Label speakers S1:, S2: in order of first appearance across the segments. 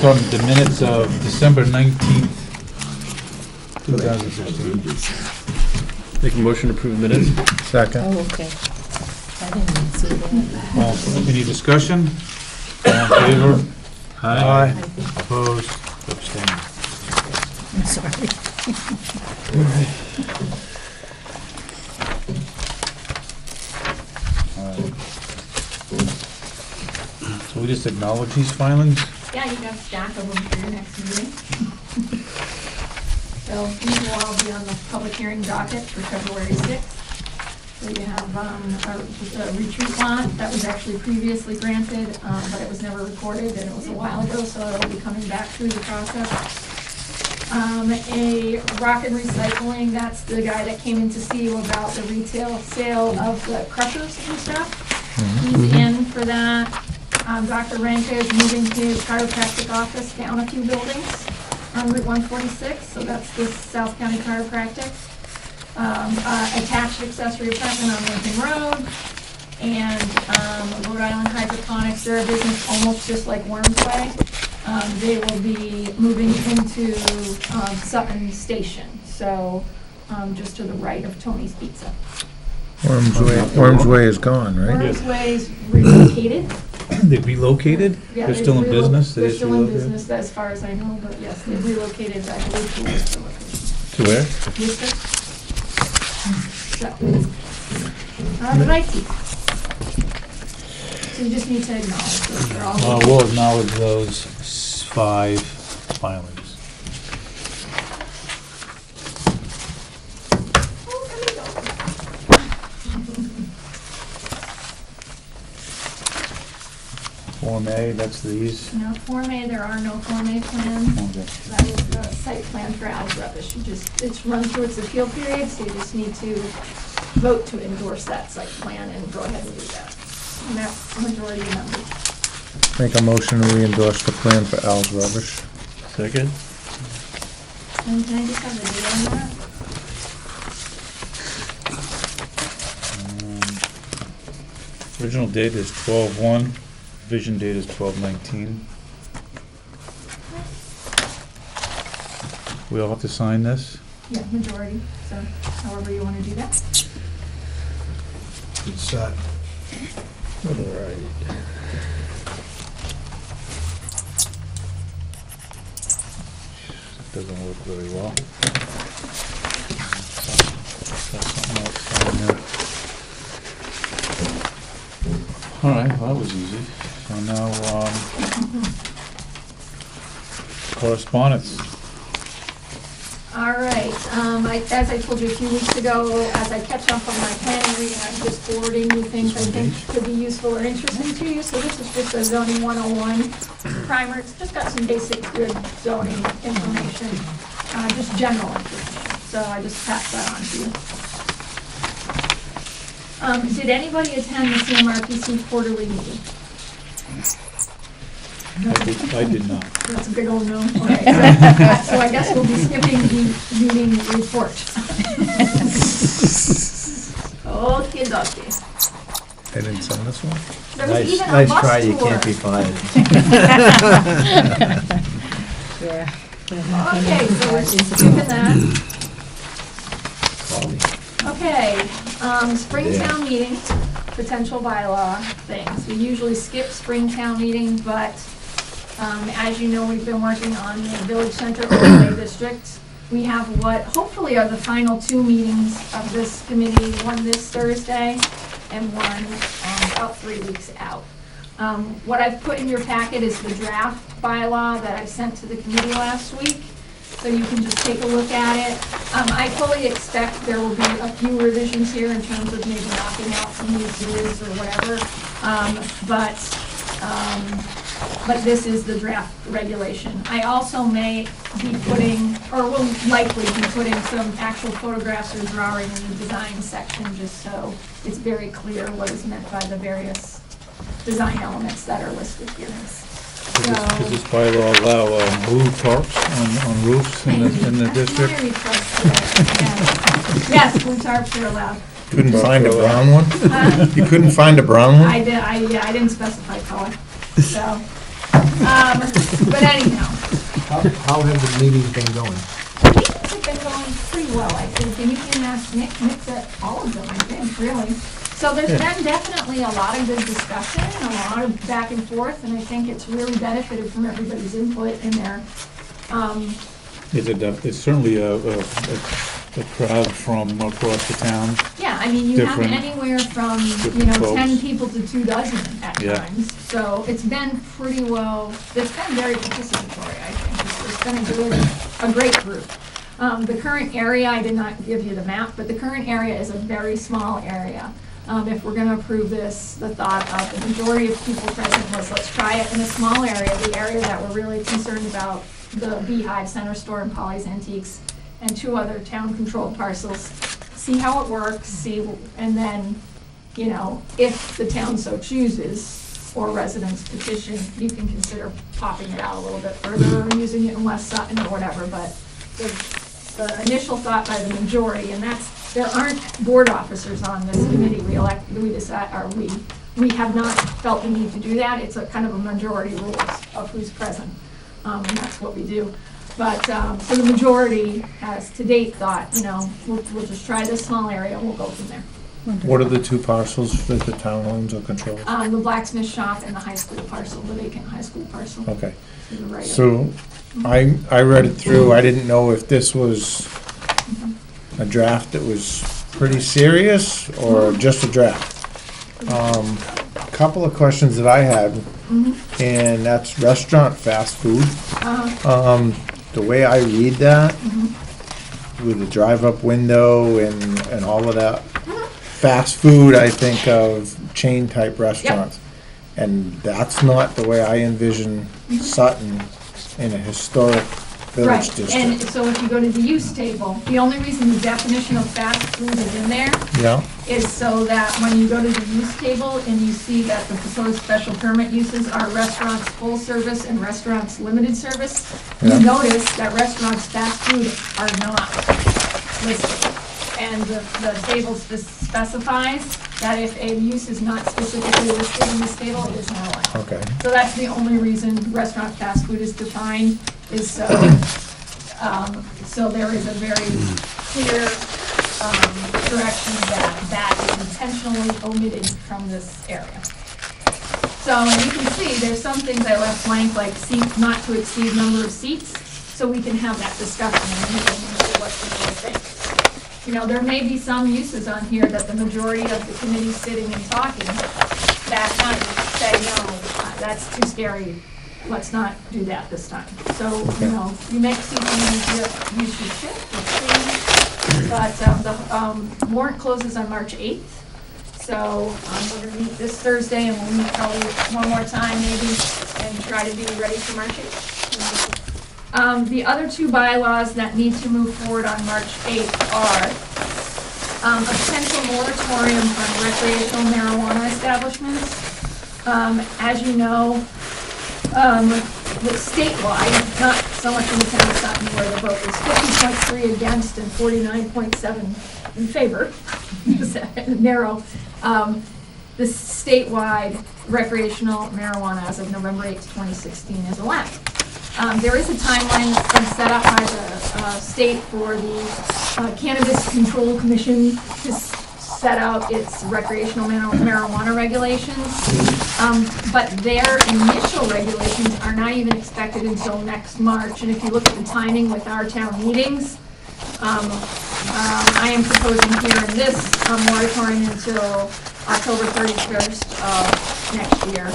S1: First on the minutes of December 19th, 2016.
S2: Make a motion to approve minutes.
S1: Second.
S3: Oh, okay. I didn't even see that.
S1: Any discussion? All in favor? Aye.
S3: I think-
S1: Opposed? Abstained.
S3: I'm sorry.
S1: So we just acknowledge these filings?
S4: Yeah, you got a stack of them for your next meeting. So these will all be on the public hearing docket for February 6th. So you have a retreat lot that was actually previously granted, but it was never recorded, and it was a while ago, so it'll be coming back through the process. A Rock and Recycling, that's the guy that came in to see you about the retail sale of the crushers and stuff. He's in for that. Dr. Renka is moving his chiropractic office down a few buildings on Route 146, so that's the South County Chiropractic. Attached accessory apartment on Lincoln Road, and Rhode Island Hydroponics, they're a business almost just like Worms Way. They will be moving into Sutton Station, so just to the right of Tony's Pizza.
S5: Worms Way is gone, right?
S4: Worms Way is relocated.
S1: They relocated?
S4: Yeah,
S1: They're still in business? They
S4: They're
S1: just
S4: still in
S1: relocated?
S4: business, as far as I know, but yes, they've relocated, I believe, to Worcester location.
S1: To where?
S4: Worcester? So, righty. So you just need to acknowledge those, they're all.
S1: We'll acknowledge those 5 filings.
S4: Oh, there we go.
S1: Form A, that's these.
S4: No, Form A, there are no Form A plans.
S1: Okay.
S4: That is the site plan for Al's Rubbish. It's run through its appeal period, so you just need to vote to endorse that site plan and go ahead and do that. And that's a majority of members.
S5: Make a motion to re-endorse the plan for Al's Rubbish.
S2: Second.
S4: And can I just have the date on that?
S1: Original date is 12/1, vision date is 12/19. We all have to sign this?
S4: Yeah, majority, so however you want to do that.
S5: It's set.
S2: All right.
S1: That doesn't work very well. Got something else down there. All right, well, that was easy. So now, correspondence.
S4: All right, as I told you a few weeks ago, as I catch up on my planning reading, I'm just forwarding you things I think could be useful or interesting to you. So this is just a zoning 101 primer. It's just got some basic good zoning information, just general information. So I just passed that on to you. Did anybody attend the CMRPC quarterly meeting?
S1: I did not.
S4: That's a big old no. Okay, so I guess we'll be skipping the meeting report. Okay, dokie.
S5: They didn't send this one?
S4: There was even a
S6: Nice
S4: bus
S6: try, you
S4: tour.
S6: can't be fired.
S3: Yeah.
S4: Okay, so we're skipping that. Okay, Springtown meeting, potential bylaw things. We usually skip Springtown meeting, but as you know, we've been working on the Village Center Overlay District. We have what hopefully are the final 2 meetings of this committee, one this Thursday and one about 3 weeks out. What I've put in your packet is the draft bylaw that I sent to the committee last week, so you can just take a look at it. I fully expect there will be a few revisions here in terms of maybe knocking out some uses or whatever, but this is the draft regulation. I also may be putting, or will likely be putting some actual photographs or drawing in the design section, just so it's very clear what is meant by the various design elements that are listed here.
S1: Does this bylaw allow blue tarps on roofs in the district?
S4: That's my request today, yeah. Yes, blue tarps are allowed.
S5: Couldn't find a brown one?
S4: Huh?
S5: You couldn't find a brown one?
S4: I didn't specify color, so. But anyhow,
S6: How have the meetings been going?
S4: meetings have been going pretty well, I think, and you can ask Nick, Nick's at all of them, I think, really. So there's been definitely a lot of good discussion, and a lot of back and forth, and I think it's really benefited from everybody's input in there.
S1: It's certainly a crowd from across the town.
S4: Yeah, I mean, you have
S1: Different-
S4: anywhere from,
S1: different folks.
S4: 10 people to 24 at
S1: Yeah.
S4: times. So it's been pretty well, it's been very participatory, I think. It's been a great group. The current area, I did not give you the map, but the current area is a very small area. If we're gonna approve this, the thought of the majority of people present was, let's try it in a small area, the area that we're really concerned about, the Beehive Center Store and Polly's Antiques, and 2 other town-controlled parcels. See how it works, and then, if the town so chooses, or residents petition, you can consider popping it out a little bit further, or using it in West Sutton or whatever, but the initial thought by the majority, and there aren't board officers on this committee, we have not felt the need to do that. It's a kind of a majority rules of who's present, and that's what we do. But, so the majority has to date thought, we'll just try this small area and we'll go from there.
S5: What are the 2 parcels that the town owns or controls?
S4: The blacksmith shop and the high school parcel, the vacant high school parcel.
S5: Okay,
S4: To the right of it.
S5: so I read it through, I didn't know if this was a draft that was pretty serious or just a draft. Couple of questions that I had, and that's restaurant fast food. The way I read that, with the drive-up window and all of that, fast food, I think of chain-type restaurants. And that's not the way I envision Sutton in a historic village
S4: Right,
S5: district.
S4: and so if you go to the use table, the only reason the definition of fast food is in there
S5: Yeah,
S4: is so that when you go to the use table and you see that the proposed special permit uses are restaurants full service and restaurants limited service,
S5: Yeah.
S4: you notice that restaurants fast food are not listed. And the table specifies that if a use is not specifically listed in this table, it is not allowed.
S5: okay.
S4: So that's the only reason restaurant fast food is defined, is so there is a very clear direction that is intentionally omitted from this area. So, and you can see, there's some things I left blank, like seats, not to exceed number of seats, so we can have that discussion and we can see what people think. There may be some uses on here that the majority of the committee sitting and talking that might say, no, that's too scary, let's not do that this time. So, you make seats and you should shift, we'll see. But the warrant closes on March 8th. So we're going to meet this Thursday, and we'll meet probably one more time maybe, and try to be ready for March 8th. The other 2 bylaws that need to move forward on March 8th are a potential moratorium on recreational marijuana establishments. As you know, statewide, not so much in the town of Sutton where the vote was 50.3 against and 49.7 in favor, narrow. The statewide recreational marijuana as of November 8th, 2016 is allowed. There is a timeline that's been set up by the state for the Cannabis Control Commission to set out its recreational marijuana regulations. But their initial regulations are not even expected until next March. And if you look at the timing with our town meetings, I am proposing here in this moratorium until October 31st of next year.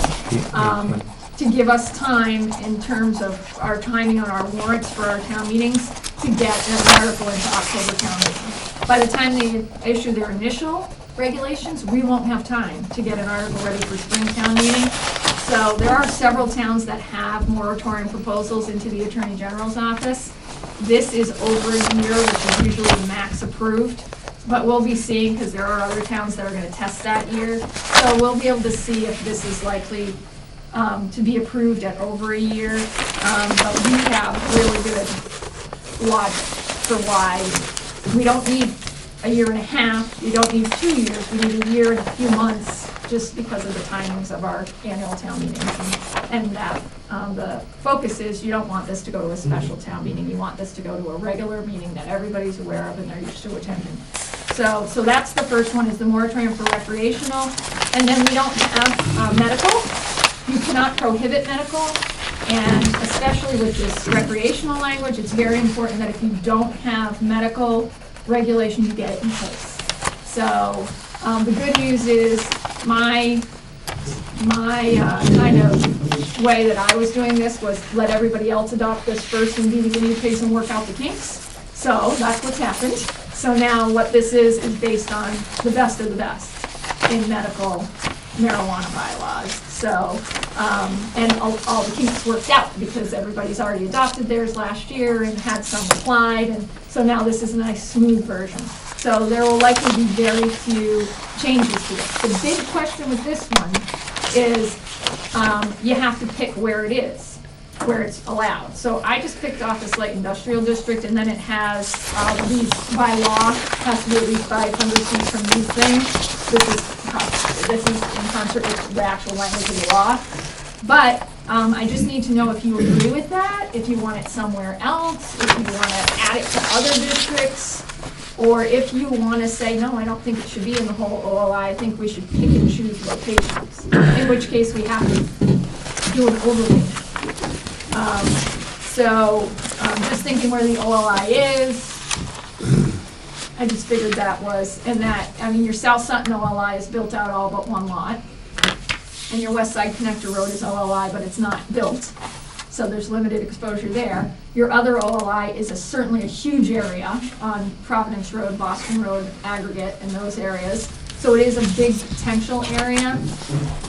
S4: To give us time in terms of our timing on our warrants for our town meetings to get an article into October town meeting. By the time they issue their initial regulations, we won't have time to get an article ready for spring town meeting. So there are several towns that have moratorium proposals into the Attorney General's office. This is over a year, which is usually max approved. But we'll be seeing, because there are other towns that are going to test that year. So we'll be able to see if this is likely to be approved at over a year. But we have really good logic for why we don't need a year and a half, we don't need 2 years, we need a year and a few months just because of the timings of our annual town meetings. And that, the focus is, you don't want this to go to a special town meeting, you want this to go to a regular meeting that everybody's aware of and they're used to attending. So that's the first one, is the moratorium for recreational. And then we don't have medical. You cannot prohibit medical. And especially with this recreational language, it's very important that if you don't have medical regulation, you get it in place. So the good news is my kind of way that I was doing this was let everybody else adopt this first and be the guinea pigs and work out the kinks. So that's what's happened. So now what this is based on the best of the best in medical marijuana bylaws. So, and all the kinks worked out because everybody's already adopted theirs last year and had some applied, and so now this is a nice smooth version. So there will likely be very few changes to it. The big question with this one is you have to pick where it is, where it's allowed. So I just picked off this light industrial district, and then it has these by law has to be at least 500 feet from these things. This is in concert with the actual language of the law. But I just need to know if you agree with that, if you want it somewhere else, if you want to add it to other districts, or if you want to say, no, I don't think it should be in the whole OLI, I think we should pick and choose locations, in which case we have to do an overlay. So just thinking where the OLI is, I just figured that was, and that, I mean, your South Sutton OLI is built out all but one lot, and your West Side Connector Road is OLI, but it's not built, so there's limited exposure there. Your other OLI is certainly a huge area on Providence Road, Boston Road, Aggregate, and those areas. So it is a big potential area,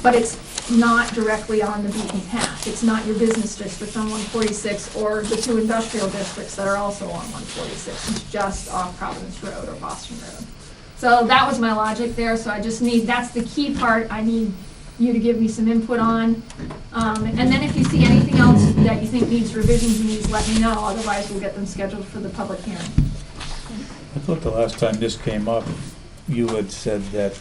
S4: but it's not directly on the beaten path. It's not your business district on 146 or the two industrial districts that are also on 146. It's just off Providence Road or Boston Road. So that was my logic there. So I just need, that's the key part I need you to give me some input on. And then if you see anything else that you think needs revisions, you need to let me know. Otherwise, we'll get them scheduled for the public hearing.
S1: I thought the last time this came up, you had said that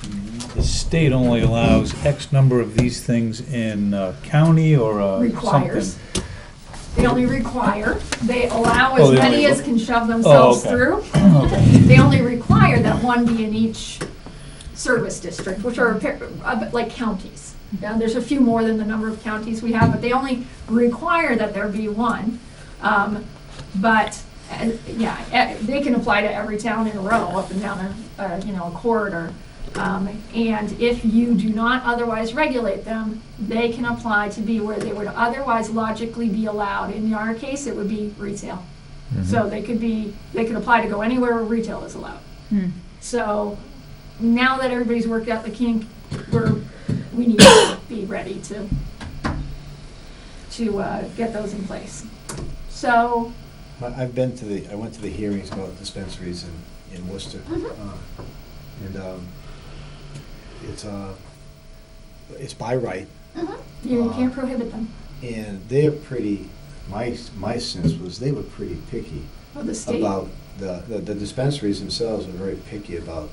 S1: the state only allows X number of these things in county or
S4: Requires.
S1: something.
S4: They only require. They allow
S1: Oh,
S4: as
S1: they
S4: many
S1: only-
S4: as can shove themselves
S1: okay.
S4: through.
S1: Okay.
S4: They only require that one be in each service district, which are like counties. Yeah, there's a few more than the number of counties we have, but they only require that there be one. But yeah, they can apply to every town in a row, up and down a corridor. And if you do not otherwise regulate them, they can apply to be where they would otherwise logically be allowed. In our case, it would be retail. So they could apply to go anywhere where retail is allowed. So now that everybody's worked out the kink, we need to be ready to get those in place. So.
S6: I went to the hearings about dispensaries in Worcester. And it's by right.
S4: You can't prohibit them.
S6: And they're pretty, my sense was they were pretty picky
S4: The state.
S6: about, the dispensaries themselves were very picky about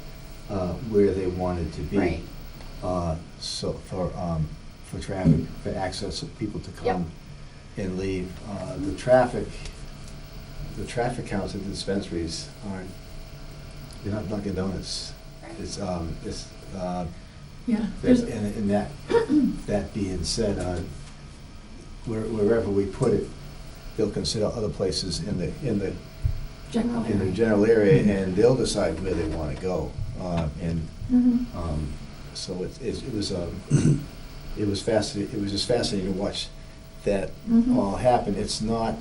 S6: where they wanted to be.
S4: Right.
S6: So for traffic, for access of people to come and leave. The traffic counts at the dispensaries aren't, they're not Dunkin' Donuts. It's
S4: Yeah.
S6: and that being said, wherever we put it, they'll consider other places in the general area, and they'll decide where they want to go. So it was fascinating. It was just fascinating to watch that all happen. It's not.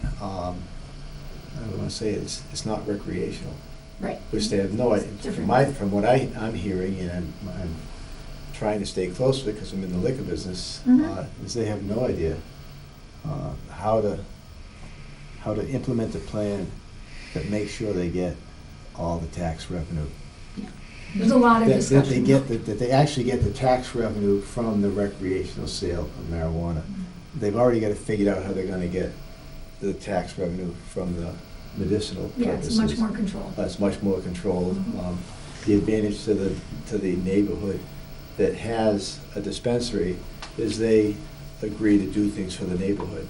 S6: I don't want to say it's not recreational.
S4: Right.
S6: Which they have no idea. From what I'm hearing, and I'm trying to stay close to it because I'm in the liquor business, is they have no idea how to implement a plan that makes sure they get all the tax revenue.
S4: Yeah. There's a lot of discussion.
S6: That they actually get the tax revenue from the recreational sale of marijuana. They've already got it figured out how they're going to get the tax revenue from the medicinal purposes.
S4: Yeah, it's much more controlled.
S6: It's much more controlled. The advantage to the neighborhood that has a dispensary is they agree to do things for the neighborhood,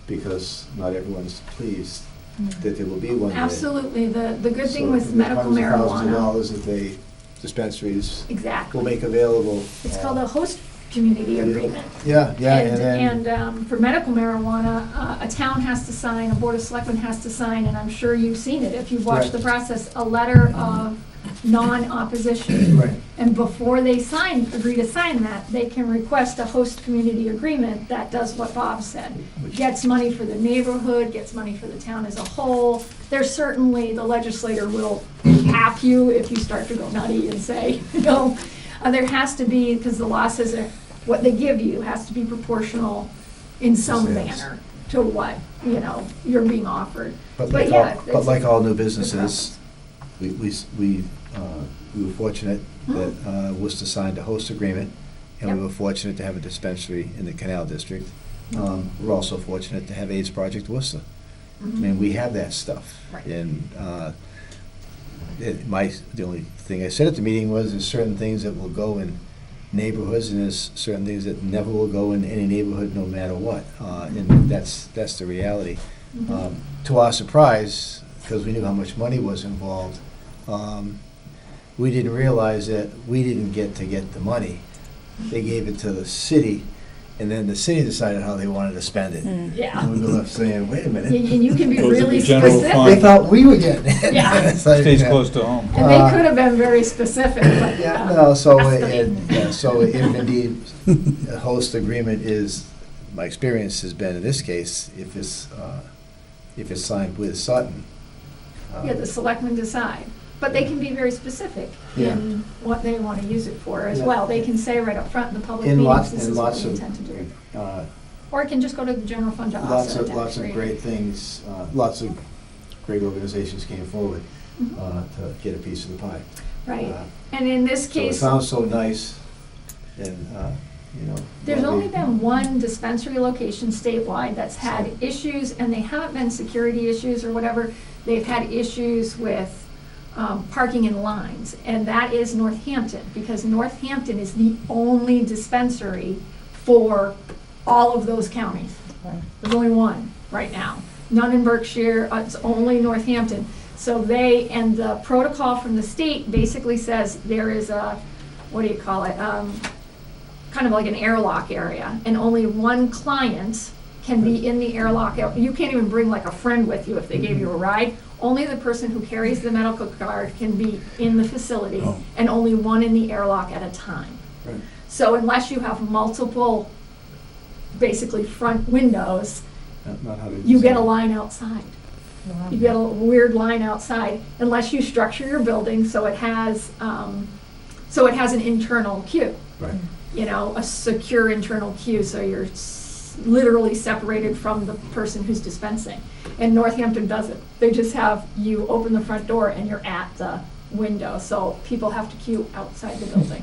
S6: because not everyone's pleased that there will be one there.
S4: Absolutely. The good thing
S6: So
S4: with
S6: the
S4: medical
S6: hundreds of thousands of
S4: marijuana,
S6: dollars that they, dispensaries
S4: exactly.
S6: will make available.
S4: It's called a host community agreement.
S6: Yeah, and then.
S4: And for medical marijuana, a town has to sign, a board of selectmen has to sign, and I'm sure you've seen it if you've watched
S6: Right.
S4: the process, a letter of non-opposition.
S6: Right.
S4: And before they agree to sign that, they can request a host community agreement that does what Bob said. Gets money for the neighborhood, gets money for the town as a whole. There's certainly, the legislator will cap you if you start to go nutty and say, there has to be, because the law says that what they give you has to be proportional in some
S6: Yes.
S4: manner to what, you're being offered.
S6: But
S4: But
S6: like
S4: yeah,
S6: all,
S4: it's
S6: but like all new
S4: a
S6: businesses, we were fortunate that Worcester signed a host agreement, and we
S4: Yep.
S6: were fortunate to have a dispensary in the Canal District. We're also fortunate to have AIDS Project Worcester. I mean, we have that stuff.
S4: Right.
S6: And the only thing I said at the meeting was there's certain things that will go in neighborhoods, and there's certain things that never will go in any neighborhood, no matter what. And that's the reality. To our surprise, because we knew how much money was involved, we didn't realize that we didn't get the money. They gave it to the city, and then the city decided how they wanted to spend it.
S4: Yeah.
S6: And we were left saying, wait a minute.
S4: And you can be
S1: Those would
S4: really
S1: be general
S4: specific.
S1: fund.
S6: They thought we were getting it.
S4: Yeah.
S6: It's like,
S1: Stays close to home.
S4: And they could have been very specific, but.
S6: Yeah, no, so
S4: Estimate.
S6: if indeed a host agreement is, my experience has been in this case, if it's signed with Sutton.
S4: Yeah, the selectmen decide, but they can be very specific in what they want to use it for as
S6: Yeah.
S4: well. They can say right up front in the public
S6: In
S4: meetings,
S6: lots,
S4: this
S6: in
S4: is what
S6: lots
S4: we
S6: of,
S4: intend to do.
S6: uh,
S4: Or it can just go to the general fund to
S6: lots
S4: offset
S6: of,
S4: a
S6: lots
S4: tax
S6: of
S4: rate.
S6: great things, lots of great organizations came forward
S4: Mhm.
S6: to get a piece of the pie.
S4: Right,
S6: Uh,
S4: and in this
S6: So it
S4: case,
S6: sounds so nice, and,
S4: there's
S6: well,
S4: only been one dispensary location statewide that's had issues, and they haven't been security issues or whatever. They've had issues with parking in lines, and that is Northampton, because Northampton is the only dispensary for all of those counties. There's only one right now. None in Berkshire, it's only Northampton. So and the protocol from the state basically says there is a, what do you call it? Kind of like an airlock area, and only one client can be in the airlock. You can't even bring like a friend with you if they gave you a ride. Only the person who carries the medical card can be in the facility, and only one in the airlock at a time.
S6: Right.
S4: So unless you have multiple, basically front windows,
S6: not how to
S4: you get a
S6: design.
S4: line outside. You get a weird line outside unless you structure your building so it has an internal queue.
S6: Right.
S4: A secure internal queue, so you're literally separated from the person who's dispensing. And Northampton does it. They just have you open the front door and you're at the window, so people have to queue outside the building.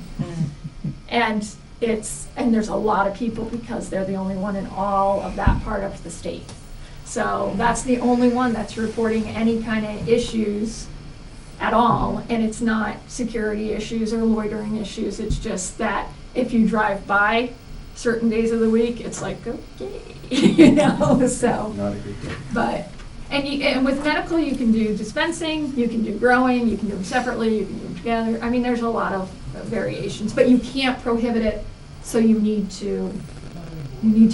S4: And there's a lot of people because they're the only one in all of that part of the state. So that's the only one that's reporting any kind of issues at all, and it's not security issues or loitering issues. It's just that if you drive by certain days of the week, it's like, okay, so.
S6: Not a good thing.
S4: But, and with medical, you can do dispensing, you can do growing, you can do them separately, you can do them together. I mean, there's a lot of variations, but you can't prohibit it, so you need to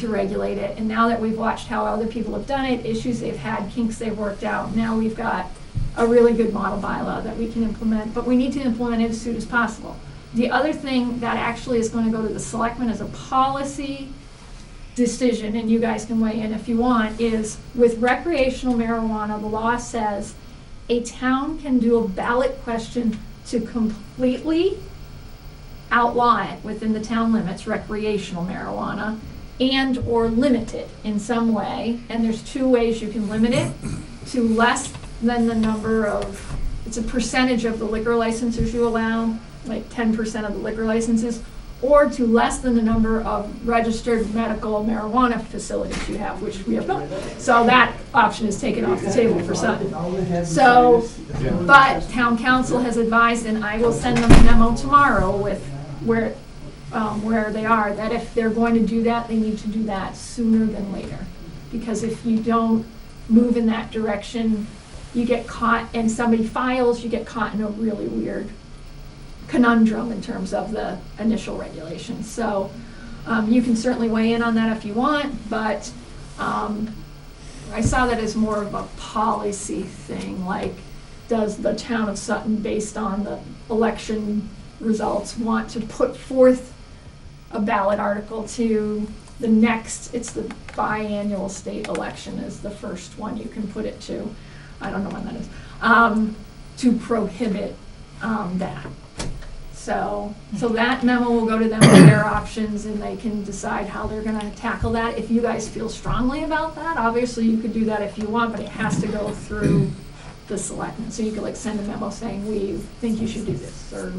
S4: regulate it. And now that we've watched how other people have done it, issues they've had, kinks they've worked out, now we've got a really good model bylaw that we can implement, but we need to implement it as soon as possible. The other thing that actually is going to go to the selectmen as a policy decision, and you guys can weigh in if you want, is with recreational marijuana, the law says a town can do a ballot question to completely outlaw it within the town limits, recreational marijuana, and or limit it in some way. And there's two ways you can limit it: to less than the number of, it's a percentage of the liquor licenses you allow, like 10% of the liquor licenses, or to less than the number of registered medical marijuana facilities you have, which we have not. So that option is taken off the table for Sutton. So, but town council has advised, and I will send them a memo tomorrow with where they are, that if they're going to do that, they need to do that sooner than later. Because if you don't move in that direction, you get caught, and somebody files, you get caught in a really weird conundrum in terms of the initial regulations. So you can certainly weigh in on that if you want, but I saw that as more of a policy thing, like, does the town of Sutton, based on the election results, want to put forth a ballot article to the next, it's the biannual state election is the first one you can put it to, I don't know when that is, to prohibit that. So that memo will go to them with their options, and they can decide how they're gonna tackle that. If you guys feel strongly about that, obviously you could do that if you want, but it has to go through the selectmen. So you could like send a memo saying, we think you should do this, or,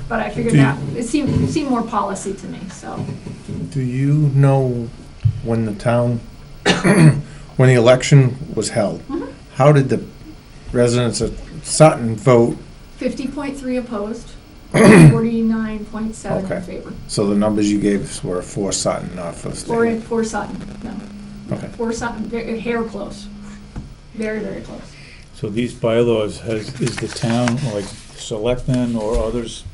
S4: but I figured that, it seemed more policy to me, so.
S5: Do you know when the town, when the election was held, how did the residents of Sutton vote?
S4: 50.3 opposed, 49.7
S5: Okay.
S4: in favor.
S5: So the numbers you gave us were for Sutton, not for the state?
S4: For Sutton, no.
S5: Okay.
S4: For Sutton, hair close. Very, very close.
S1: So these bylaws, is the town, like selectmen or others,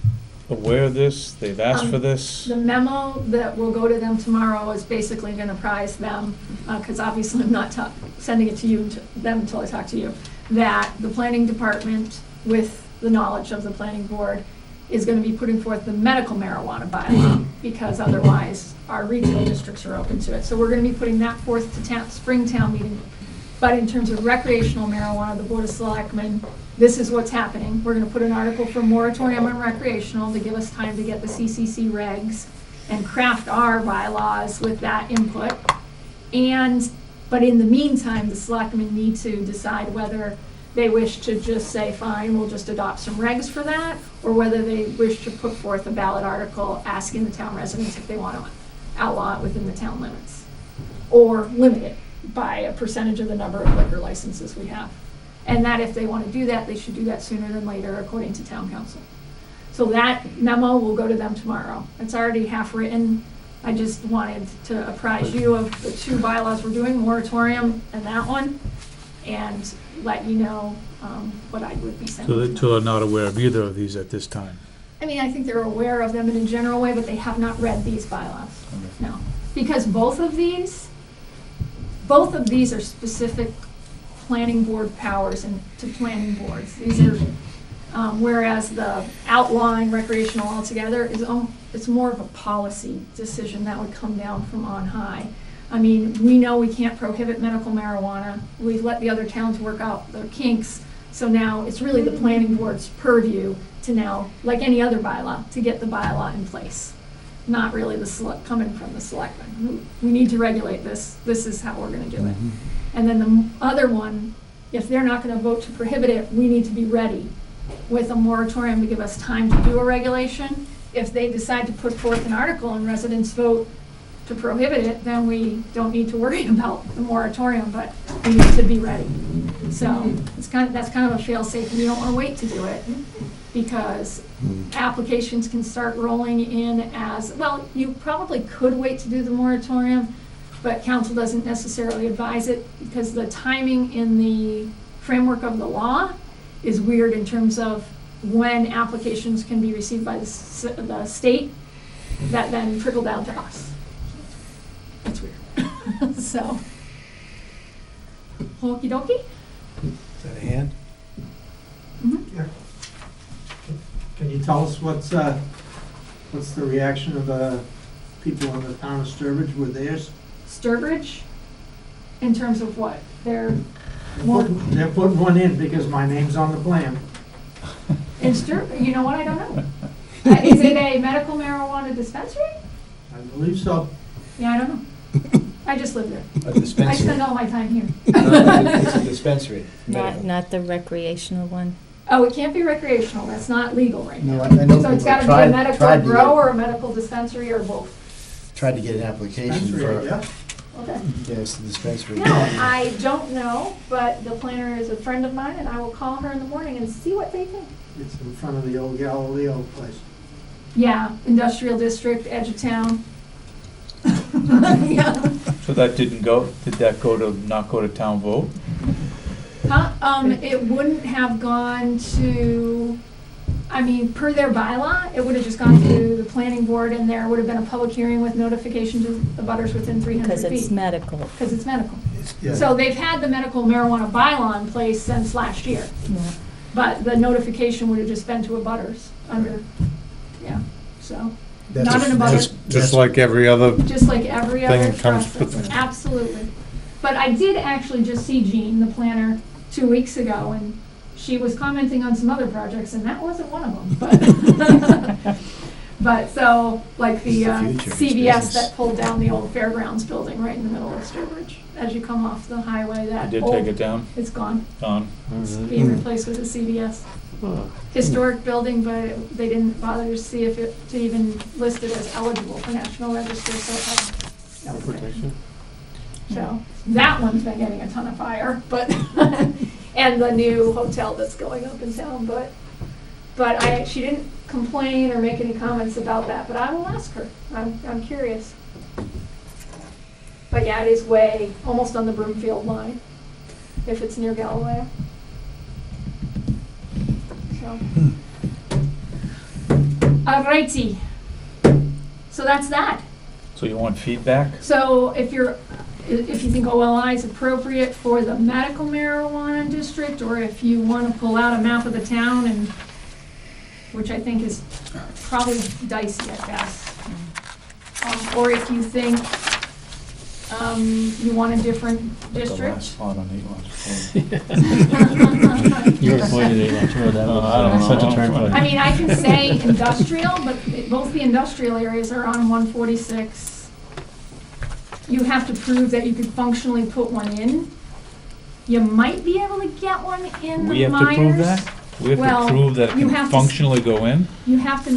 S1: aware of this? They've asked for this?
S4: The memo that will go to them tomorrow is basically going to apprise them, because obviously I'm not sending it to you, them until I talk to you, that the planning department, with the knowledge of the planning board, is going to be putting forth the medical marijuana bylaw, because otherwise our retail districts are open to it. So we're going to be putting that forth to spring town meeting. But in terms of recreational marijuana, the Board of Selectmen, this is what's happening. We're going to put an article for moratorium on recreational to give us time to get the CCC regs and craft our bylaws with that input. But in the meantime, the selectmen need to decide whether they wish to just say, fine, we'll just adopt some regs for that, or whether they wish to put forth a ballot article asking the town residents if they want to outlaw it within the town limits, or limit it by a percentage of the number of liquor licenses we have. And that if they want to do that, they should do that sooner than later, according to town council. So that memo will go to them tomorrow. It's already half written. I just wanted to apprise you of the two bylaws we're doing, moratorium and that one, and let you know what I would be sending.
S1: So they're not aware of either of these at this time?
S4: I mean, I think they're aware of them in a general way, but they have not read these bylaws. No, because both of these are specific planning board powers and to planning boards. These are, whereas the outlawing recreational altogether is, it's more of a policy decision that would come down from on high. I mean, we know we can't prohibit medical marijuana. We've let the other towns work out their kinks. So now it's really the planning board's purview to now, like any other bylaw, to get the bylaw in place. Not really coming from the selectmen. We need to regulate this. This is how we're going to do it. And then the other one, if they're not going to vote to prohibit it, we need to be ready with a moratorium to give us time to do a regulation. If they decide to put forth an article and residents vote to prohibit it, then we don't need to worry about the moratorium, but we need to be ready. So that's kind of a fail-safe, and you don't want to wait to do it, because applications can start rolling in as, well, you probably could wait to do the moratorium, but council doesn't necessarily advise it, because the timing in the framework of the law is weird in terms of when applications can be received by the state that then trickle down to us. It's weird. So, okey dokey.
S6: Is that a hand?
S7: Yeah. Can you tell us what's the reaction of the people in the town of Sturbridge with theirs?
S4: Sturbridge, in terms of what?
S7: They're putting one in because my name's on the plan.
S4: In Sturbridge, you know what, I don't know. Is it a medical marijuana dispensary?
S7: I believe so.
S4: Yeah, I don't know. I just live there.
S6: A
S4: I
S6: dispensary?
S4: spend all my time here.
S6: It's a dispensary.
S3: Not the recreational one.
S4: Oh, it can't be recreational, that's not legal right now.
S6: No, I know
S4: So it's
S6: people
S4: gotta be a
S6: tried
S4: medical
S6: to
S4: grow or a medical dispensary or both.
S6: tried to get an application
S7: Dispensary,
S6: for,
S7: yeah.
S4: Okay.
S6: yeah, it's a dispensary.
S4: No, I don't know, but the planner is a friend of mine, and I will call her in the morning and see what they think.
S7: It's in front of the old Galileo place.
S4: Yeah, industrial district, edge of town. Yeah.
S1: So that did that not go to town vote?
S4: It wouldn't have gone to, I mean, per their bylaw, it would have just gone to the planning board, and there would have been a public hearing with notification to the butters within 300
S3: Because
S4: feet.
S3: it's medical.
S4: Because it's medical.
S7: Yeah.
S4: So they've had the medical marijuana bylaw in place since last year,
S3: Yeah.
S4: but the notification would have just been to a butters under, yeah, so. Not in a butters,
S5: Just like every other,
S4: just like every
S5: thing
S4: other
S5: that comes
S4: process,
S5: with-
S4: absolutely. But I did actually just see Jean, the planner, 2 weeks ago, and she was commenting on some other projects, and that wasn't one of them, but. But so, like the
S6: It's the future of this
S4: CVS
S6: business.
S4: that pulled down the old fairgrounds building right in the middle of Sturbridge, as you come off the highway,
S1: I
S4: that
S1: did
S4: old,
S1: take it down,
S4: it's gone, it's
S2: Mhm.
S4: being replaced with a CVS.
S2: Huh.
S4: Historic building, but they didn't bother to see if it, to even list it as eligible for National Register, so it had no protection. So, that one's been getting a ton of fire, but, and the new hotel that's going up in town, but she didn't complain or make any comments about that, but I will ask her, I'm curious. But yeah, it is way, almost on the Broomfield line, if it's near Galileo. So. Alrighty, so that's that.
S1: so you want feedback?
S4: So if you think OLI is appropriate for the medical marijuana district, or if you want to pull out a map of the town, and, which I think is probably dicey at best. Or if you think you want a different
S1: The
S4: district.
S1: last spot on 8 lots.
S2: You were pointing at it, sure, that
S1: I don't
S2: was such
S1: know.
S2: a turn point.
S4: I mean, I can say industrial, but both the industrial areas are on 146. You have to prove that you could functionally put one in. You might be able to get one in
S1: We
S4: the
S1: have to prove
S4: Myers.
S1: that? We have
S4: Well,
S1: to prove that it
S4: you
S1: can
S4: have to
S1: functionally go in?
S4: You have to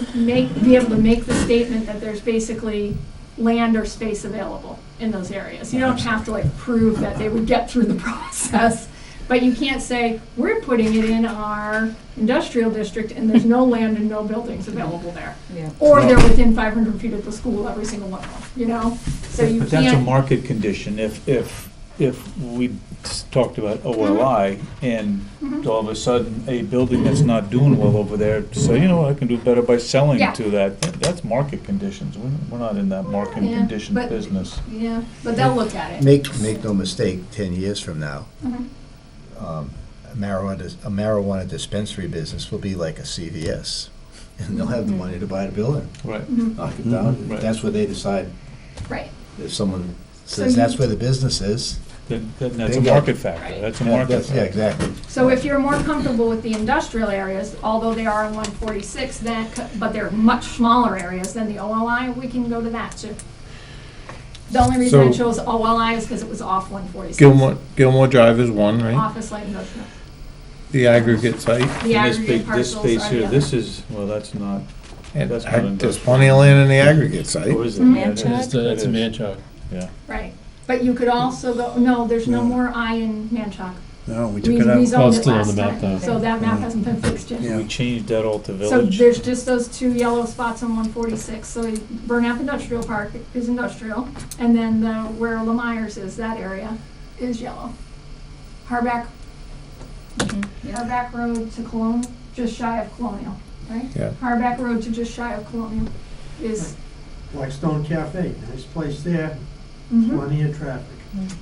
S4: be able to make the statement that there's basically land or space available in those areas. You don't have to like prove that they would get through the process, but you can't say, we're putting it in our industrial district and there's no land and no buildings available there.
S3: Yeah.
S4: Or they're within 500 feet of the school, every single one of them, you know? So you
S1: But that's a
S4: can't,
S1: market condition. If we talked about OLI and
S4: Mhm.
S1: all of a sudden a building that's not doing well over there, say, you know what, I can do better by selling
S4: Yeah.
S1: to that's market conditions. We're not in that market
S4: Yeah,
S1: condition
S4: but-
S1: business.
S4: yeah, but they'll look at it.
S6: Make no mistake, 10 years from now,
S4: Mhm.
S6: a marijuana dispensary business will be like a CVS. And they'll have the money to buy the building,
S1: Right.
S4: Mhm.
S6: knock it down.
S1: Right.
S6: That's where they decide.
S4: Right.
S6: If someone
S4: So
S6: says
S4: you-
S6: that's where the business is.
S1: Then that's
S6: They
S1: a
S6: get-
S1: market factor.
S4: Right.
S1: That's a
S6: Yeah,
S1: market
S6: that's- yeah,
S1: factor.
S6: exactly.
S4: So if you're more comfortable with the industrial areas, although they are in 146, then, but they're much smaller areas than the OLI, we can go to that too. The only reason I
S5: So-
S4: chose OLI is because it was off 146.
S5: Gilmore Drive is one, right?
S4: Office light industrial.
S5: The aggregate site.
S4: The
S1: And this
S4: aggregate
S1: big, this
S4: parcels
S1: space
S4: are
S1: here,
S4: the other.
S1: this is, well, that's not,
S5: And
S1: That's not
S5: there's
S1: industrial.
S5: plenty of land in the aggregate site.
S1: or is it?
S4: Mhm.
S1: Yeah, it is.
S3: Manchog?
S2: It's a
S1: It is.
S2: man-chog.
S1: Yeah.
S4: Right. But you could also go, no, there's no
S5: No.
S4: more I in Manchog.
S5: No, we
S4: We
S5: took it out.
S2: Well,
S4: rezoned
S2: it's
S4: it
S2: still on
S4: last
S2: the map,
S4: time,
S2: though.
S4: so that map
S5: Yeah.
S4: hasn't been fixed yet.
S5: Yeah.
S1: We changed that all to
S4: So
S1: village.
S4: there's just those two yellow spots on 146, so Burnap Industrial Park is industrial, and then where Lemires is, that area, is yellow. Harback, Harback Road to Colonial, just shy of Colonial, right?
S5: Yeah.
S4: Harback Road to just shy of Colonial is,
S7: Blackstone Cafe, nice place there,
S4: mhm,
S7: plenty of traffic.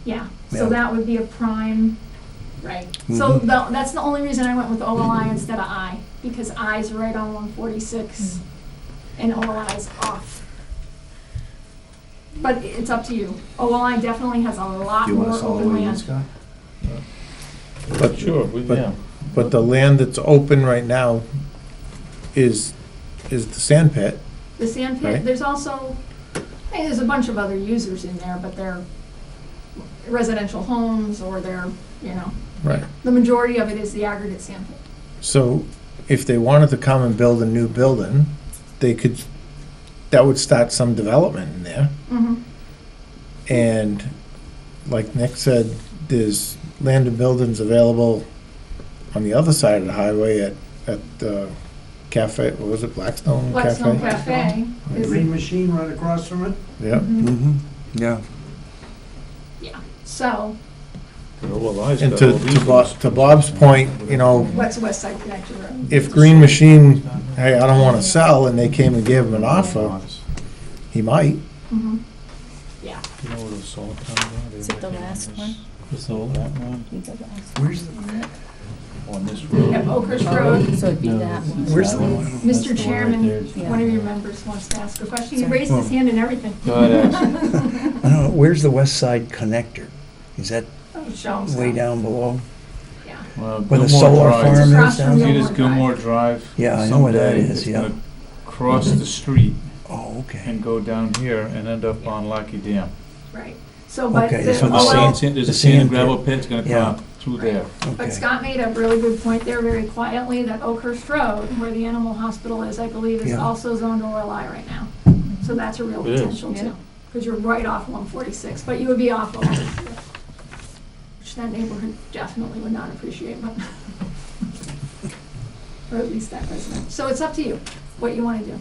S4: yeah, so
S5: Yeah.
S4: that would be a prime, right? So that's the only reason I went with OLI instead of I, because I's right on 146 and OLI's off. But it's up to you. OLI definitely has a lot
S6: Do you want
S4: more
S6: us all the
S4: open
S6: way in,
S4: land.
S6: Scott?
S5: But
S1: Sure, yeah.
S5: But the land that's open right now is the sand pit.
S4: The sand pit,
S5: Right.
S4: there's also, I mean, there's a bunch of other users in there, but they're residential homes or they're, you know,
S5: Right.
S4: the majority of it is the aggregate sand pit.
S5: So if they wanted to come and build a new building, they could, that would start some development in there.
S4: Mhm.
S5: And like Nick said, there's land and buildings available on the other side of the highway at cafe, what was it, Blackstone Cafe?
S4: Blackstone Cafe
S7: The
S4: is,
S7: green machine right across from it?
S5: Yeah,
S8: Yeah.
S4: yeah, so,
S1: Well, I's
S5: and
S1: got
S5: to,
S1: all these
S5: to Bob-
S1: ones.
S5: to Bob's point, you know,
S4: what's West Side Connector Road?
S5: if Green Machine, hey, I don't wanna sell, and they came and gave him an offer, he might.
S4: Mhm. Yeah,
S1: You know where the salt comes out?
S3: Is it the last one?
S2: So,
S1: That one,
S3: You go last.
S8: Where's
S1: on this
S4: we
S1: road.
S4: have Oakhurst Road.
S3: So it'd be
S2: No,
S3: that one.
S8: Where's
S2: that
S8: the-
S2: one.
S4: Mr.
S2: That's the one right
S4: Chairman,
S2: there.
S3: Yeah.
S4: one of your members wants to ask a question. He
S3: Sorry.
S4: raised his hand and everything.
S1: Go ahead, Ash.
S8: I don't know, where's the west side connector? Is that
S4: Show 'em
S8: way
S4: stuff.
S8: down below?
S4: Yeah.
S1: Well,
S8: Where the
S1: Gilmore
S8: solar
S1: Drive.
S8: farm
S4: Across
S8: is
S4: from
S8: down
S1: See
S8: there?
S1: this Gilmore Drive?
S8: Yeah, I know where that
S1: Someday
S8: is,
S1: it's
S8: yeah.
S1: gonna cross the street
S8: Oh, okay.
S1: and go down here and end up on Lackey Dam.
S4: Right. So, but,
S8: Okay,
S4: the-
S8: so the
S4: well,
S8: sand-
S1: There's a
S8: the
S1: sand and
S8: sand
S1: gravel
S8: pit.
S1: pit, it's gonna
S8: Yeah.
S1: come through there.
S4: but
S8: Okay.
S4: Scott made a really good point there very quietly, that Oakhurst Road, where the animal hospital is, I believe, is
S8: Yeah.
S4: also zoned OLI right now. So that's a real
S2: It is.
S4: potential
S3: Yeah.
S4: too, because you're right off 146, but you would be off of, which that neighborhood definitely would not appreciate, but, or at least that resident. So it's up to you, what you want to do.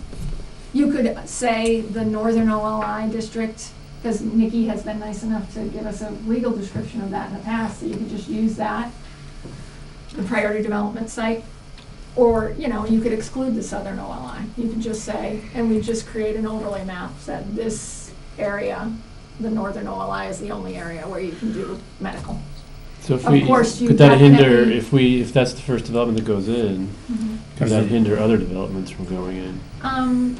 S4: You could say the northern OLI district, because Nikki has been nice enough to give us a legal description of that in the past, so you could just use that, the priority development site. Or, you know, you could exclude the southern OLI. You could just say, and we just create an overlay map, that this area, the northern OLI is the only area where you can do medical.
S2: So if
S4: Of
S2: we,
S4: course, you
S2: could that hinder,
S4: definitely-
S2: if that's the first development that goes in, could that hinder other developments from going in?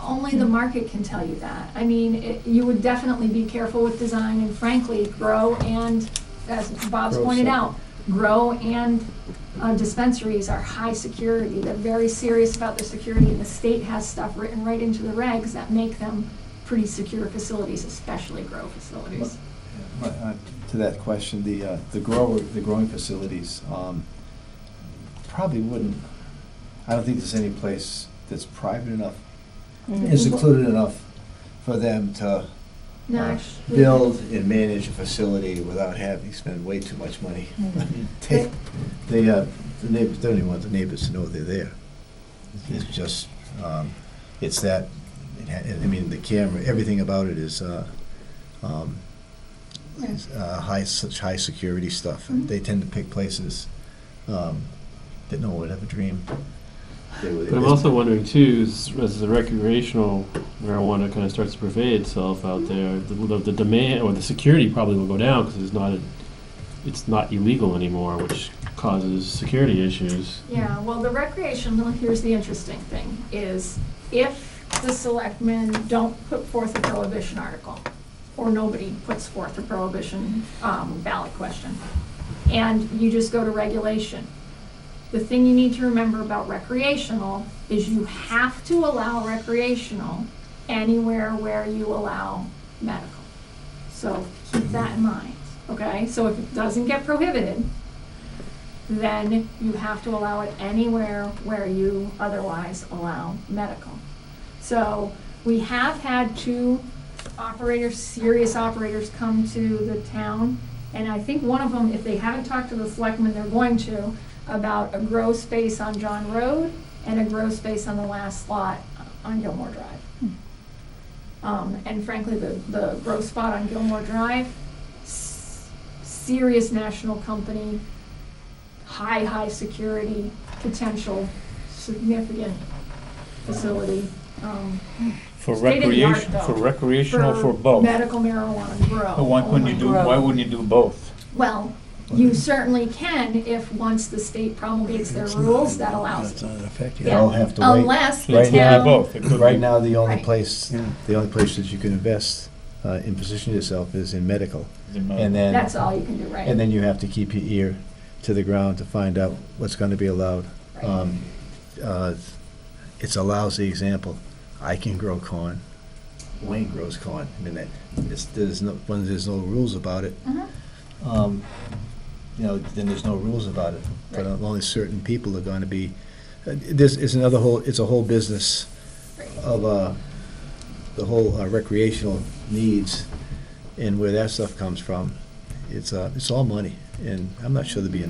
S4: Only the market can tell you that. I mean, you would definitely be careful with design, and frankly, grow and, as Bob's
S5: Grow
S4: pointed
S5: separate.
S4: out, grow and dispensaries are high security. They're very serious about their security, and the state has stuff written right into the regs that make them pretty secure facilities, especially grow facilities.
S6: To that question, the growing facilities, probably wouldn't, I don't think there's any place that's private enough, is secluded enough for them to
S4: No, actually.
S6: build and manage a facility without having to spend way too much money. The neighbors, don't even want the neighbors to know they're there. It's just, it's that, I mean, the camera, everything about it is such high security stuff. They tend to pick places that no one would ever dream they would.
S2: But I'm also wondering too, as the recreational marijuana kind of starts to pervade itself out there, the demand or the security probably will go down because it's not illegal anymore, which causes security issues.
S4: Yeah, well, the recreational, here's the interesting thing, is if the selectmen don't put forth a prohibition article, or nobody puts forth a prohibition ballot question, and you just go to regulation, the thing you need to remember about recreational is you have to allow recreational anywhere where you allow medical. So keep that in mind, okay? So if it doesn't get prohibited, then you have to allow it anywhere where you otherwise allow medical. So we have had two operators, serious operators, come to the town, and I think one of them, if they haven't talked to the selectmen, they're going to, about a grow space on John Road and a grow space on the last lot on Gilmore Drive. And frankly, the grow spot on Gilmore Drive, serious national company, high security, potential, significant facility.
S1: For
S4: State-of-the-art,
S1: recreation,
S4: though.
S1: for recreational, for both.
S4: Medical marijuana grow.
S1: But why couldn't you
S4: only
S1: do,
S4: grow.
S1: why wouldn't you do both?
S4: Well, you certainly can if, once the state promulgates their rules, that allows
S8: That's
S4: it.
S8: not an effect
S6: They
S8: yet.
S6: all have to wait.
S4: Unless the
S6: Right now-
S4: town.
S1: Both, it could
S6: Right
S1: be.
S6: now, the only
S4: Right.
S6: place, the only place that you can invest and position yourself is in medical. And then,
S4: That's all you can do, right?
S6: and then you have to keep your ear to the ground to find out what's gonna be allowed.
S4: Right.
S6: It's a lousy example. I can grow corn. Wayne grows corn. I mean, when there's no rules about it,
S4: Mhm.
S6: then there's no rules about it. But
S4: Right.
S6: only certain people are gonna be, it's a whole business
S4: Right.
S6: of, the whole recreational needs, and where that stuff comes from, it's all money, and I'm not sure there'd be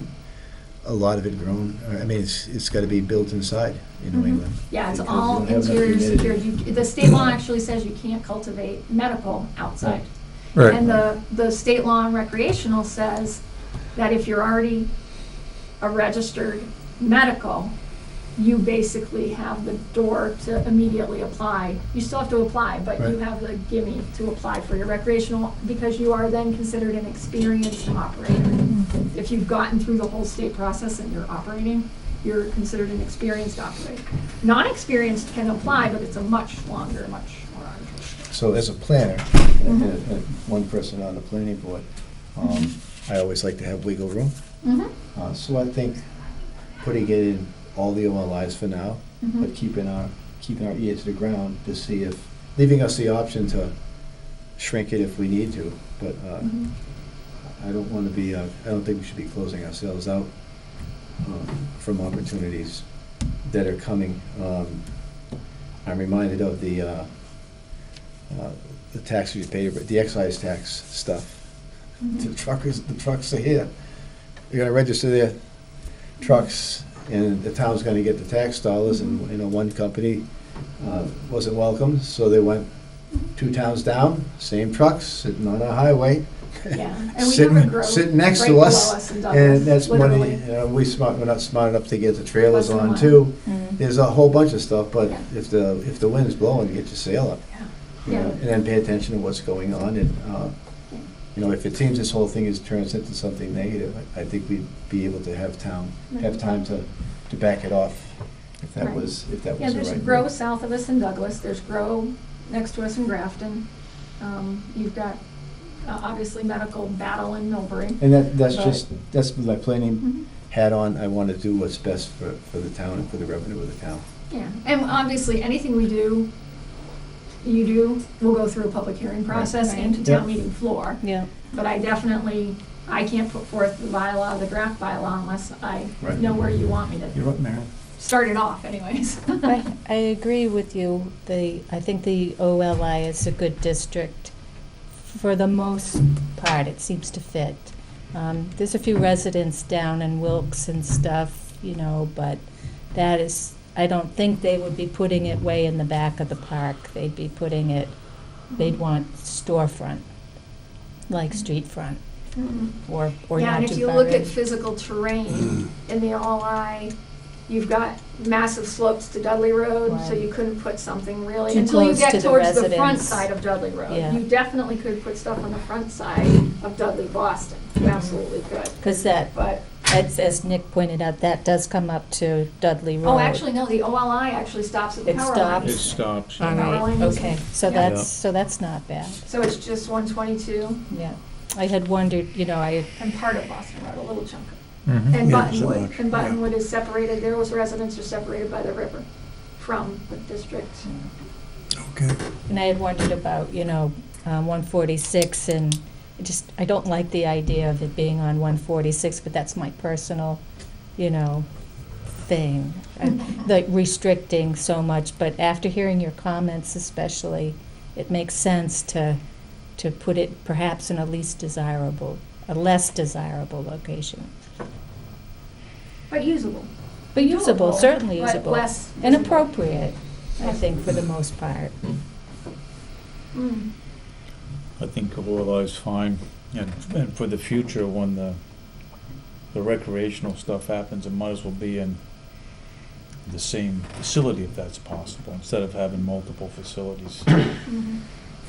S6: a lot of it grown? I mean, it's got to be built inside in New
S4: Mhm.
S6: England.
S4: Yeah, it's
S6: Because you
S4: all
S6: don't have enough
S4: interior
S6: humidity.
S4: security. The state law actually says you can't cultivate medical outside.
S5: Right.
S4: And the state law on recreational says that if you're already a registered medical, you basically have the door to immediately apply. You still have to apply, but you
S6: Right.
S4: have the gimme to apply for your recreational, because you are then considered an experienced operator. If you've gotten through the whole state process and you're operating, you're considered an experienced operator. Non-experienced can apply, but it's a much longer, much more arduous.
S6: So as a planner, and one person on the planning board, I always like to have wiggle room. So I think putting it in all the OLIs for now, but keeping our ear to the ground to see if, leaving us the option to shrink it if we need to, but I don't want to be, I don't think we should be closing ourselves out from opportunities that are coming. I'm reminded of the tax we pay, the excise tax stuff. The trucks are here. You're gonna register their trucks, and the town's gonna get the tax dollars, and, one company wasn't welcome, so they went 2 towns down, same trucks, sitting on a highway.
S4: Yeah, and we have a grove
S6: Sitting next
S4: right
S6: to
S4: below
S6: us,
S4: in Douglas,
S6: and that's money,
S4: literally.
S6: we're not smart enough to get the trailers
S4: Less than
S6: on
S4: one.
S6: too. There's a whole bunch of stuff, but
S4: Yeah.
S6: if the wind's blowing, get your sail up.
S4: Yeah.
S6: And then pay attention to what's going on, and, if it seems this whole thing turns into something negative, I think we'd be able to have time to back it off, if that
S4: Right.
S6: was the right
S4: Yeah, there's a
S6: move.
S4: grow south of us in Douglas, there's grow next to us in Grafton. You've got, obviously, medical battle in Millbury.
S6: And that's
S4: But-
S6: that's my planning
S4: Mhm.
S6: hat on. I want to do what's best for the town and for the revenue of the town.
S4: Yeah, and obviously, anything we do, will go through a public hearing process
S3: Right.
S4: and to
S6: Yeah.
S4: town meeting floor.
S3: Yeah.
S4: But I can't put forth the bylaw, the draft bylaw, unless I
S6: Right.
S4: know where you want me to
S5: You're up, Mary.
S4: start it off anyways.
S3: I agree with you. I think the OLI is a good district. For the most part, it seems to fit. There's a few residents down in Wilkes and stuff, but that is, I don't think they would be putting it way in the back of the park. They'd be putting it, they'd want storefront, like street front,
S4: Mhm.
S3: or
S4: Yeah,
S3: not
S4: and if
S3: too
S4: you
S3: far
S4: look
S3: in.
S4: at physical terrain in the OLI, you've got massive slopes to Dudley Road, so
S3: Right.
S4: you couldn't put something really,
S3: Too
S4: until you
S3: close
S4: get
S3: to the
S4: towards the front
S3: residents.
S4: side of Dudley Road.
S3: Yeah.
S4: You definitely could put stuff on the front side of Dudley Boston, you absolutely could.
S3: Because that,
S4: But,
S3: as Nick pointed out, that does come up to Dudley Road.
S4: oh, actually, no, the OLI actually stops at the
S3: It
S4: power
S3: stops.
S1: It
S4: lines.
S1: stops.
S3: All
S4: Power
S3: right,
S4: line is-
S3: okay, so
S4: Yeah.
S3: that's not bad,
S4: So it's just 122
S3: yeah. I had wondered,
S4: and part of Boston Road, a little chunk.
S5: Mhm.
S4: And
S8: Yeah, so
S4: Buttonwood,
S8: much,
S4: and
S8: yeah.
S4: Buttonwood is separated, those residents are separated by the river from the district.
S8: Okay.
S3: and I had wondered about, 146, and I don't like the idea of it being on 146, but that's my personal, thing. Like restricting so much, but after hearing your comments especially, it makes sense to put it perhaps in a less desirable location.
S4: But usable.
S3: But usable,
S4: Doable,
S3: certainly
S4: but
S3: usable.
S4: less
S3: And
S4: visible.
S3: appropriate, I think, for the most part.
S4: Mm.
S1: I think OLI is fine, and for the future, when the recreational stuff happens, it might as well be in the same facility if that's possible, instead of having multiple facilities.
S4: Mhm.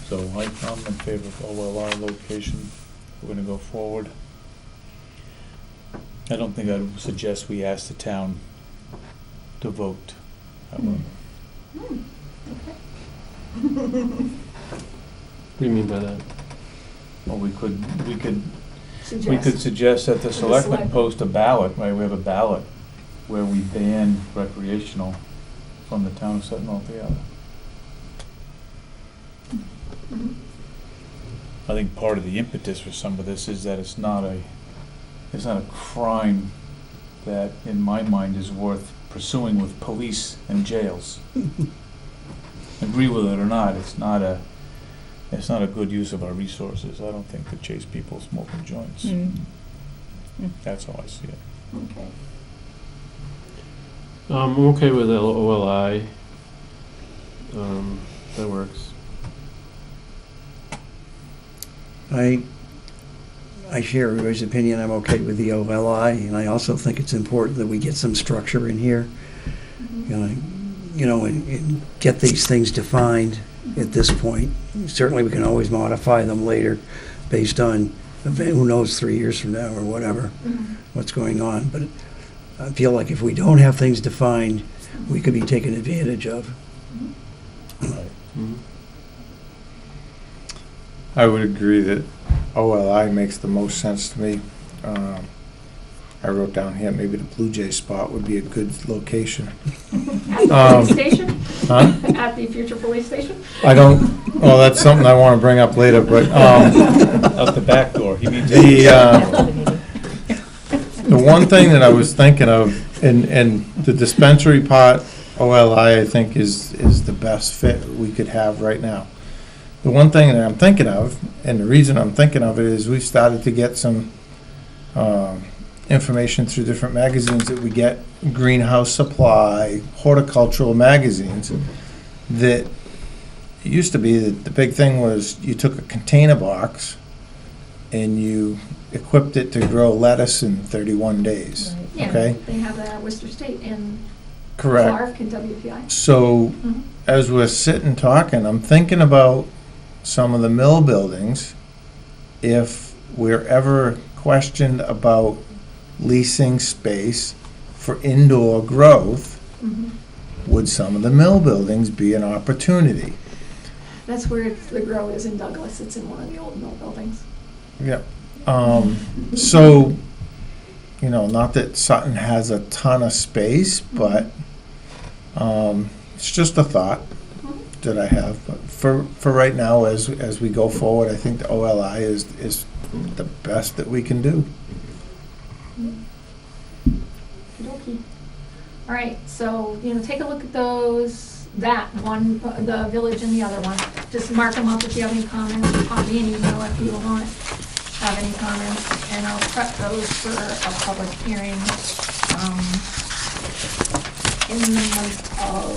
S1: So I'm in favor of OLI location. We're gonna go forward. I don't think I'd suggest we ask the town to vote, however.
S4: Mm.
S2: What do you mean by that?
S1: Well, we could
S4: Suggest.
S1: suggest that the
S4: the
S1: selectmen
S4: select-
S1: post a ballot, right, we have a ballot where we ban recreational from the town of Sutton altogether.
S4: Mhm.
S1: I think part of the impetus for some of this is that it's not a crime that, in my mind, is worth pursuing with police and jails. Agree with it or not, it's not a good use of our resources, I don't think, to chase people smoking joints.
S3: Mm.
S1: That's how I see it.
S4: Okay.
S2: I'm okay with OLI. That works.
S8: I share everybody's opinion. I'm okay with the OLI, and I also think it's important that we get some structure in here. And get these things defined at this point. Certainly, we can always modify them later based on, who knows, 3 years from now or whatever, what's going on. But I feel like if we don't have things defined, we could be taken advantage of.
S5: I would agree that OLI makes the most sense to me. I wrote down here, maybe the Blue Jay spot would be a good location.
S4: At the police station?
S5: Huh?
S4: At the future police station?
S5: I don't, well, that's something I want to bring up later, but
S1: Out the back door. He means
S5: the one thing that I was thinking of, and the dispensary part, OLI, I think is the best fit we could have right now. The one thing that I'm thinking of, and the reason I'm thinking of it, is we started to get some information through different magazines that we get, Greenhouse Supply, horticultural magazines, that it used to be that the big thing was you took a container box and you equipped it to grow lettuce in 31 days.
S4: Yeah,
S5: Okay?
S4: they have that at Worcester State and
S5: Correct.
S4: Clark and WPI.
S5: So,
S4: Mhm.
S5: as we're sitting talking, I'm thinking about some of the mill buildings. If we're ever questioned about leasing space for indoor growth,
S4: Mhm.
S5: would some of the mill buildings be an opportunity?
S4: That's where the grow is in Douglas. It's in one of the old mill buildings.
S5: Yep. So, not that Sutton has a ton of space, but it's just a thought that I have. But for right now, as we go forward, I think the OLI is the best that we can do.
S4: Okey-dokey. All right, so, take a look at those, that one, the village and the other one. Just mark them up if you have any comments, or pop me an email if you want have any comments, and I'll prep those for a public hearing in the month of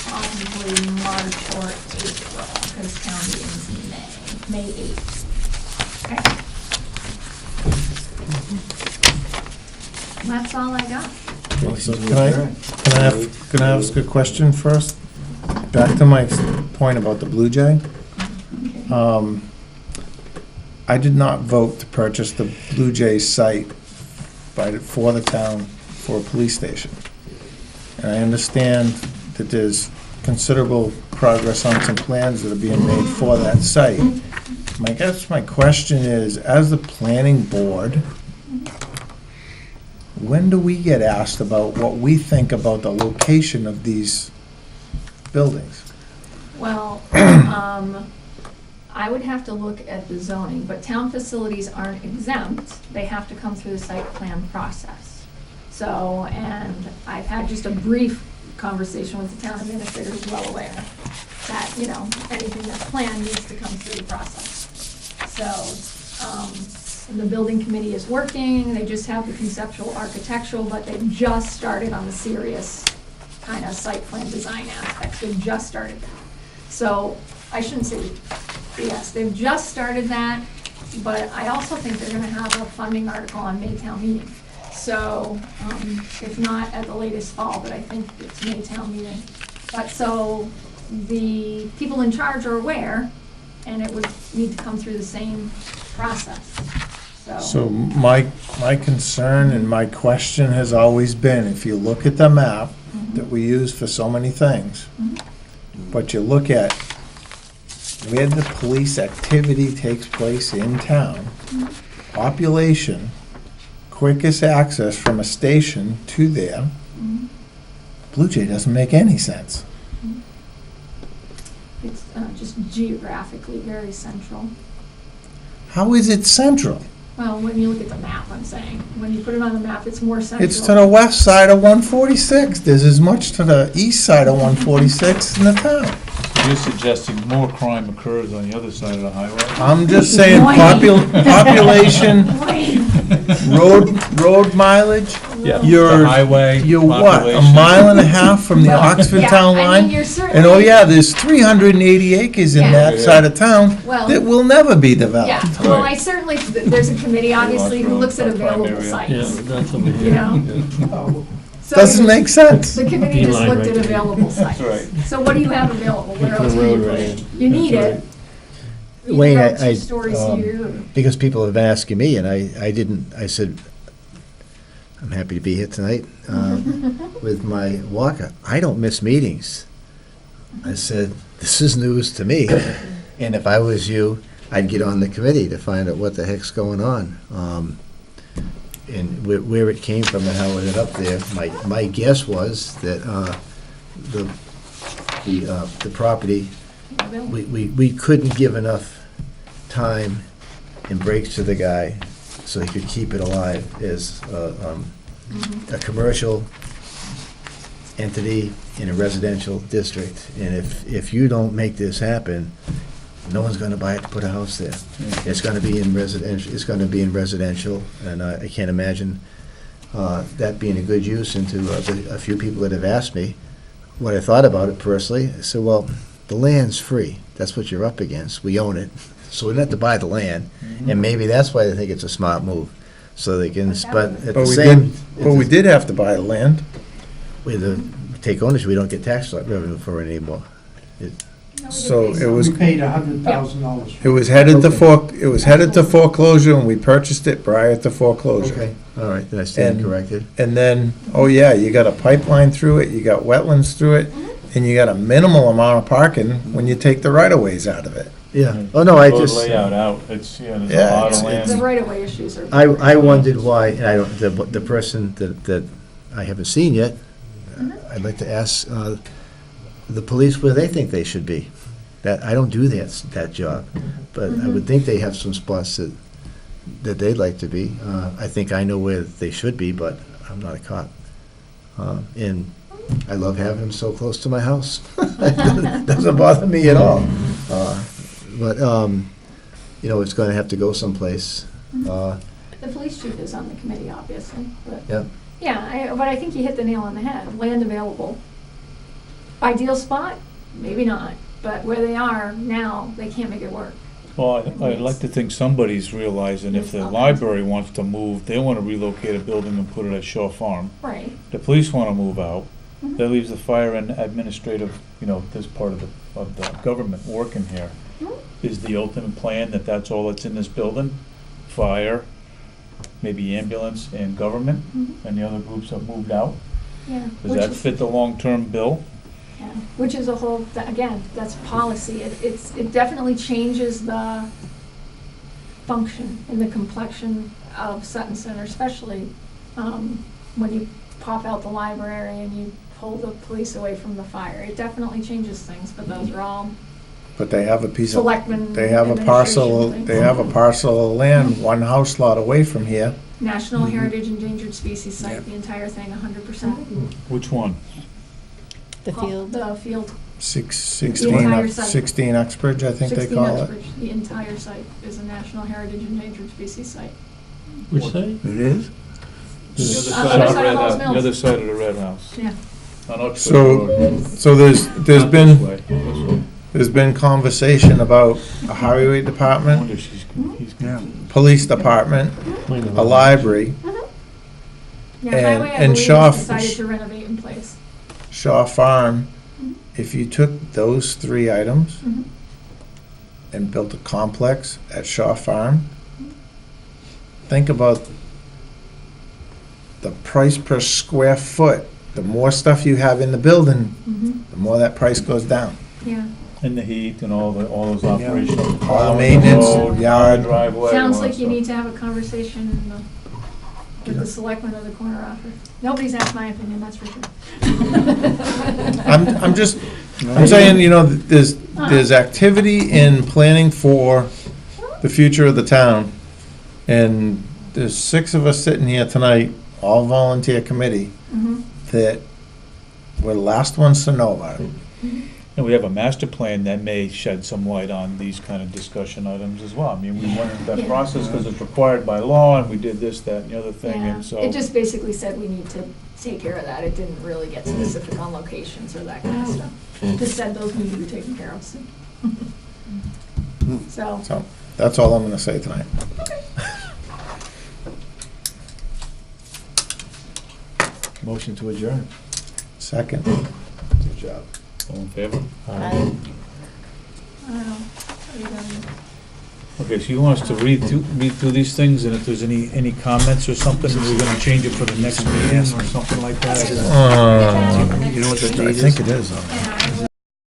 S4: probably March or April, because town meeting's in May 8th. Okay. That's all I got.
S5: So can I ask a question first? Back to my point about the Blue Jay. I did not vote to purchase the Blue Jay site for the town for a police station. And I understand that there's considerable progress on some plans that are being made for that site. My question is, as the planning board, when do we get asked about what we think about the location of these buildings?
S4: Well, I would have to look at the zoning, but town facilities aren't exempt. They have to come through the site plan process. So, and I've had just a brief conversation with the town administrator who's well aware that, anything that's planned needs to come through the process. So, the building committee is working, they just have the conceptual architectural, but they've just started on the serious kind of site plan design aspects. They've just started that. So, I shouldn't say yes, they've just started that, but I also think they're gonna have a funding article on Maytown meeting. So, if not at the latest fall, but I think it's Maytown meeting. But so, the people in charge are aware, and it would need to come through the same process,
S5: So my concern and my question has always been, if you look at the map that we use for so many things, but you look at where the police activity takes place in town, population, quickest access from a station to there, Blue Jay doesn't make any sense.
S4: It's just geographically very central.
S5: How is it central?
S4: Well, when you look at the map, I'm saying, when you put it on the map, it's more central.
S5: It's to the west side of 146. There's as much to the east side of 146 in the town.
S1: You're suggesting more crime occurs on the other side of the highway?
S5: I'm just saying population, road mileage,
S1: Yeah,
S5: You're-
S1: the highway,
S5: you're what, a
S1: population.
S5: mile and a half from the
S4: Well,
S5: Oxford
S4: yeah,
S5: town
S4: I mean,
S5: line?
S4: you're
S5: And
S4: certainly.
S5: oh yeah, there's 380 acres in
S4: Yeah.
S5: that
S1: Yeah.
S5: side of town
S4: Well-
S5: that will never be developed.
S4: Yeah, well, I certainly, there's a committee, obviously, who looks at available
S2: Yeah,
S4: sites,
S2: that's over here.
S4: you know?
S7: Oh,
S4: So
S5: Doesn't make sense.
S4: The committee just
S2: Beeline
S4: looked
S2: right
S4: at
S2: there.
S4: available sites.
S1: right.
S4: So what do you have available? Where
S2: Put
S4: else
S2: the
S4: can you
S2: road
S4: put
S2: right
S4: it?
S2: in.
S4: You need
S2: That's
S4: it. You
S6: Wayne,
S4: can
S6: I-
S4: go 2 stories here.
S6: Because people have been asking me, and I didn't, I said, I'm happy to be here tonight with my walker. I don't miss meetings. I said, this is news to me, and if I was you, I'd get on the committee to find out what the heck's going on. And where it came from and how it ended up there. My guess was that the property, we couldn't give enough time and breaks to the guy so he could keep it alive as a commercial entity in a residential district. And if you don't make this happen, no one's gonna buy it to put a house there. It's gonna be in residential, and I can't imagine that being a good use. And to a few people that have asked me what I thought about it personally, I said, well, the land's free. That's what you're up against. We own it. So we don't have to buy the land, and maybe that's why they think it's a smart move. So they can, but at the same.
S5: But we did have to buy the land.
S6: With the, take ownership, we don't get tax revenue for it anymore.
S5: So it was,
S7: We paid $100,000.
S5: it was headed to foreclosure, and we purchased it prior to foreclosure.
S6: Okay, all right, then I stand
S5: And-
S6: corrected.
S5: And then, oh yeah, you got a pipeline through it, you got wetlands through it, and you got a minimal amount of parking when you take the right-of-ways out of it.
S6: Yeah, oh, no, I
S1: Road
S6: just,
S1: layout out, it's, there's
S5: Yeah,
S1: a lot of
S5: it's-
S4: The
S1: land.
S4: right-of-way issues are.
S6: I wondered why, and I don't, the person that I haven't seen yet, I'd like to ask the police where they think they should be. That, I don't do that job, but I would think they have some spots that they'd like to be. I think I know where they should be, but I'm not a cop. And I love having them so close to my house. It doesn't bother me at all. But, it's gonna have to go someplace.
S4: The police chief is on the committee, obviously, but.
S6: Yep.
S4: Yeah, but I think you hit the nail on the head. Land available. Ideal spot? Maybe not. But where they are now, they can't make it work.
S1: Well, I'd like to think somebody's realizing if the library wants to move, they want to relocate a building and put it at Shaw Farm.
S4: Right.
S1: The police want to move out.
S4: Mhm.
S1: That leaves the fire and administrative, this part of the government working here.
S4: Mhm.
S1: Is the ultimate plan that that's all that's in this building? Fire, maybe ambulance and government,
S4: Mhm.
S1: and the other groups have moved out?
S4: Yeah.
S1: Does that fit the long-term bill?
S4: Yeah, which is a whole, again, that's policy. It definitely changes the function and the complexion of Sutton Center, especially when you pop out the library and you pull the police away from the fire. It definitely changes things, but those are all
S5: But they have a piece of,
S4: selectmen.
S5: they have a parcel,
S4: administration
S5: they have a
S4: things.
S5: parcel of land, one house lot away from here.
S4: National Heritage Endangered Species Site, the entire thing, 100%.
S1: Which one?
S3: The field.
S4: The field,
S5: 16
S4: entire site.
S5: 16 Uxbridge, I think they
S4: 16
S5: call it.
S4: Uxbridge, the entire site is a National Heritage Endangered Species Site.
S2: Which site?
S5: It is?
S1: The
S4: other side of
S1: Red
S4: Halls
S1: House-
S4: Mills.
S1: The other side of the Red House.
S4: Yeah.
S1: On Oxford
S5: So,
S1: Road.
S5: so there's
S1: Not this
S5: been,
S1: way, this way.
S5: there's been conversation about a highway
S1: I
S5: department,
S1: wonder if he's.
S5: police department, a library,
S4: Yeah,
S5: And-
S4: Highway, I
S5: and
S4: believe,
S5: Shaw-
S4: has decided to renovate in place.
S5: Shaw Farm. If you took those 3 items
S4: Mhm.
S5: and built a complex at Shaw Farm, think about the price per square foot. The more stuff you have in the building, the more that price goes down.
S4: Yeah.
S1: And the heat and all those operational.
S5: All the maintenance,
S1: road,
S5: yard.
S1: driveway.
S4: Sounds
S1: all
S4: like
S1: that
S4: you
S1: stuff.
S4: need to have a conversation with the selectmen of the corner office. Nobody's asked my opinion, that's for sure.
S5: I'm saying, there's activity in planning for the future of the town. And there's 6 of us sitting here tonight, all volunteer committee,
S4: Mhm.
S5: that we're the last ones to know about it.
S1: And we have a master plan that may shed some light on these kind of discussion items as well. I mean, we went into that
S4: Yeah.
S1: process because it's required by law, and we did this, that, and the other thing,
S4: Yeah,
S1: and so.
S4: it just basically said we need to take care of that. It didn't really get specific on locations or that kind of stuff. It just said those need to be taken care of soon. So,
S5: So, that's all I'm gonna say tonight.
S6: Motion to adjourn.
S5: Second.
S6: Good job.
S1: All in favor?
S3: I-
S4: I don't know. Are you done?
S1: Okay, so you want us to read through these things, and if there's any comments or something, we're gonna change it for the next meeting or something like that?
S8: You know what the
S5: I
S8: date is?
S5: think it is,
S4: And I